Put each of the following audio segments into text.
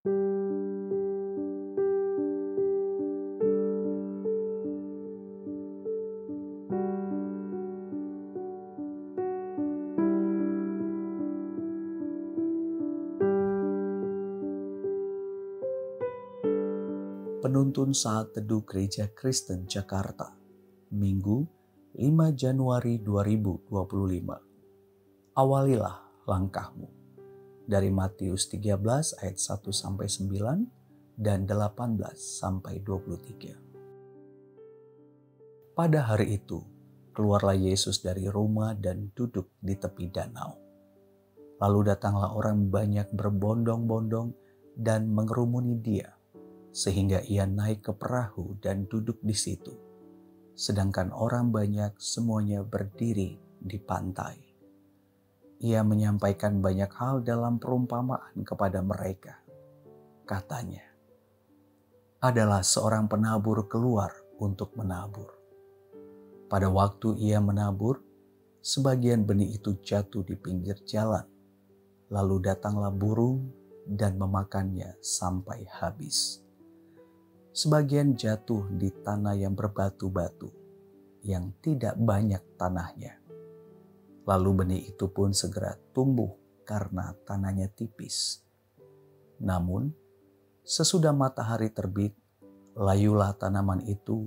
Penuntun Saat Teduh Gereja Kristen Jakarta, Minggu 5 Januari 2025. Awalilah langkahmu. Dari Matius 13 ayat 1-9 dan 18-23. Pada hari itu, keluarlah Yesus dari rumah dan duduk di tepi danau. Lalu datanglah orang banyak berbondong-bondong dan mengerumuni dia, sehingga ia naik ke perahu dan duduk di situ, sedangkan orang banyak semuanya berdiri di pantai. Ia menyampaikan banyak hal dalam perumpamaan kepada mereka. Katanya, adalah seorang penabur keluar untuk menabur. Pada waktu ia menabur, sebagian benih itu jatuh di pinggir jalan, lalu datanglah burung dan memakannya sampai habis. Sebagian jatuh di tanah yang berbatu-batu, yang tidak banyak tanahnya. Lalu benih itu pun segera tumbuh karena tanahnya tipis. Namun, sesudah matahari terbit, layulah tanaman itu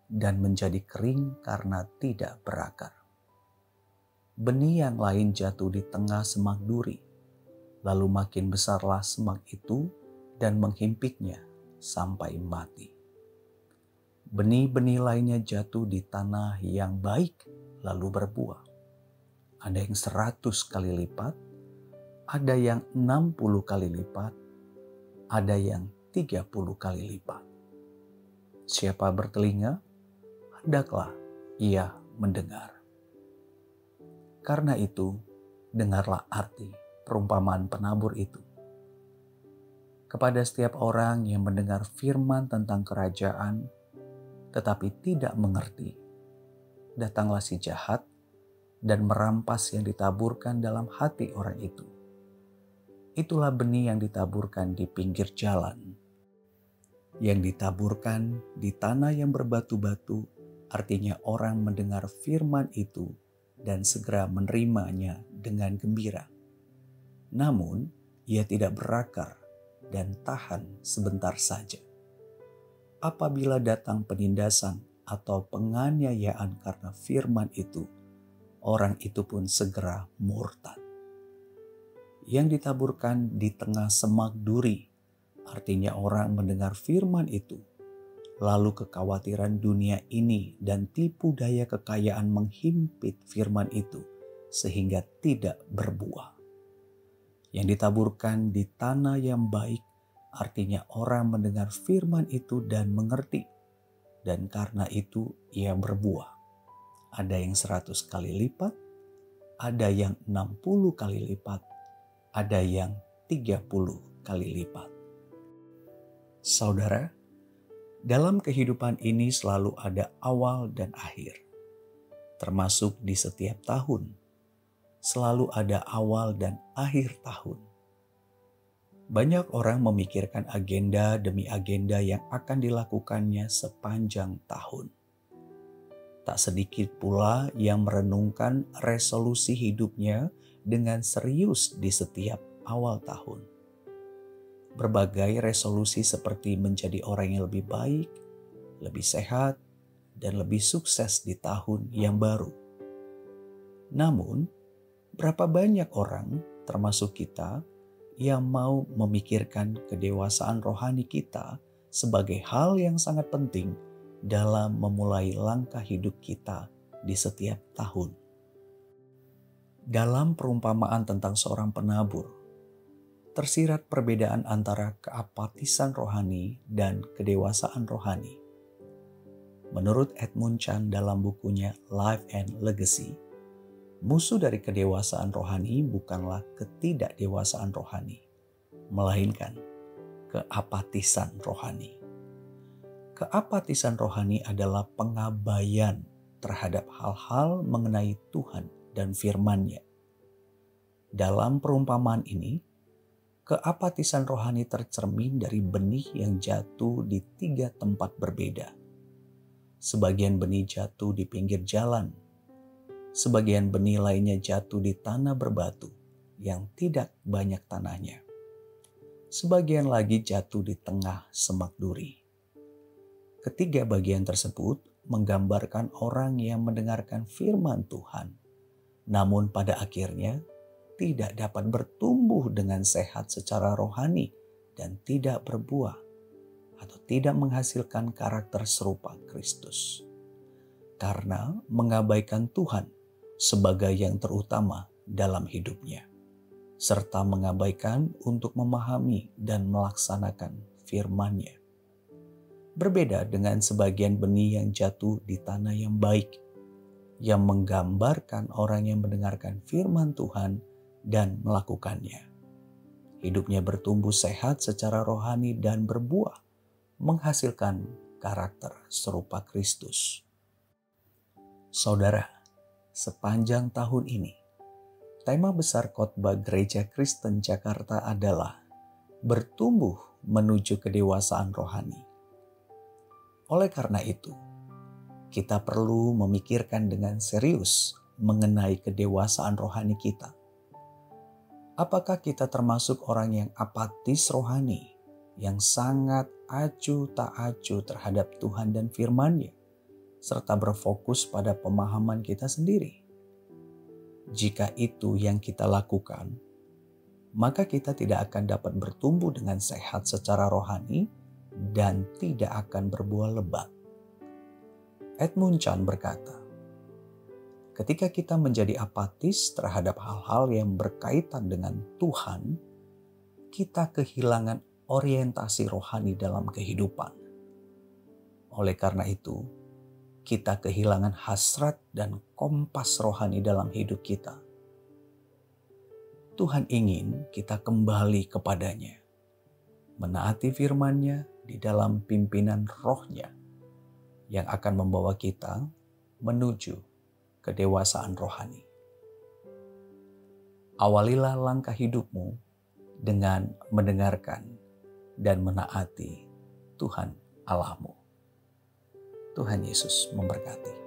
dan menjadi kering karena tidak berakar. Benih yang lain jatuh di tengah semak duri, lalu makin besarlah semak itu dan menghimpitnya sampai mati. Benih-benih lainnya jatuh di tanah yang baik lalu berbuah. Ada yang 100 kali lipat, ada yang 60 kali lipat, ada yang 30 kali lipat. Siapa bertelinga, hendaklah ia mendengar. Karena itu, dengarlah arti perumpamaan penabur itu. Kepada setiap orang yang mendengar firman tentang kerajaan, tetapi tidak mengerti, datanglah si jahat dan merampas yang ditaburkan dalam hati orang itu. Itulah benih yang ditaburkan di pinggir jalan. Yang ditaburkan di tanah yang berbatu-batu, artinya orang mendengar firman itu dan segera menerimanya dengan gembira. Namun, ia tidak berakar dan tahan sebentar saja. Apabila datang penindasan atau penganiayaan karena firman itu, orang itu pun segera murtad. Yang ditaburkan di tengah semak duri, artinya orang mendengar firman itu, lalu kekhawatiran dunia ini dan tipu daya kekayaan menghimpit firman itu sehingga tidak berbuah. Yang ditaburkan di tanah yang baik, artinya orang mendengar firman itu dan mengerti, dan karena itu ia berbuah. Ada yang 100 kali lipat, ada yang 60 kali lipat, ada yang 30 kali lipat. Saudara, dalam kehidupan ini selalu ada awal dan akhir, termasuk di setiap tahun. Selalu ada awal dan akhir tahun. Banyak orang memikirkan agenda demi agenda yang akan dilakukannya sepanjang tahun. Tak sedikit pula yang merenungkan resolusi hidupnya dengan serius di setiap awal tahun. Berbagai resolusi seperti menjadi orang yang lebih baik, lebih sehat, dan lebih sukses di tahun yang baru. Namun, berapa banyak orang, termasuk kita, yang mau memikirkan kedewasaan rohani kita sebagai hal yang sangat penting dalam memulai langkah hidup kita di setiap tahun. Dalam perumpamaan tentang seorang penabur, tersirat perbedaan antara keapatisan rohani dan kedewasaan rohani. Menurut Edmund Chan dalam bukunya Life and Legacy, musuh dari kedewasaan rohani bukanlah ketidakdewasaan rohani, melainkan keapatisan rohani. Keapatisan rohani adalah pengabaian terhadap hal-hal mengenai Tuhan dan firman-Nya. Dalam perumpamaan ini, Keapatisan rohani tercermin dari benih yang jatuh di 3 tempat berbeda. Sebagian benih jatuh di pinggir jalan, sebagian benih lainnya jatuh di tanah berbatu yang tidak banyak tanahnya. Sebagian lagi jatuh di tengah semak duri. Ketiga bagian tersebut menggambarkan orang yang mendengarkan firman Tuhan, namun pada akhirnya tidak dapat bertumbuh dengan sehat secara rohani dan tidak berbuah atau tidak menghasilkan karakter serupa Kristus. Karena mengabaikan Tuhan sebagai yang terutama dalam hidupnya, serta mengabaikan untuk memahami dan melaksanakan firman-Nya. Berbeda dengan sebagian benih yang jatuh di tanah yang baik, yang menggambarkan orang yang mendengarkan firman Tuhan dan melakukannya. Hidupnya bertumbuh sehat secara rohani dan berbuah, menghasilkan karakter serupa Kristus. Saudara, sepanjang tahun ini, tema besar khotbah Gereja Kristen Jakarta adalah bertumbuh menuju kedewasaan rohani. Oleh karena itu, kita perlu memikirkan dengan serius mengenai kedewasaan rohani kita. Apakah kita termasuk orang yang apatis rohani, yang sangat acuh tak acuh terhadap Tuhan dan firman-Nya, serta berfokus pada pemahaman kita sendiri? Jika itu yang kita lakukan, maka kita tidak akan dapat bertumbuh dengan sehat secara rohani dan tidak akan berbuah lebat. Edmund Chan berkata, ketika kita menjadi apatis terhadap hal-hal yang berkaitan dengan Tuhan, kita kehilangan orientasi rohani dalam kehidupan. Oleh karena itu, kita kehilangan hasrat dan kompas rohani dalam hidup kita. Tuhan ingin kita kembali kepadanya, menaati firman-Nya di dalam pimpinan Roh-Nya yang akan membawa kita menuju kedewasaan rohani. Awalilah langkah hidupmu dengan mendengarkan dan menaati Tuhan Allahmu. Tuhan Yesus memberkati.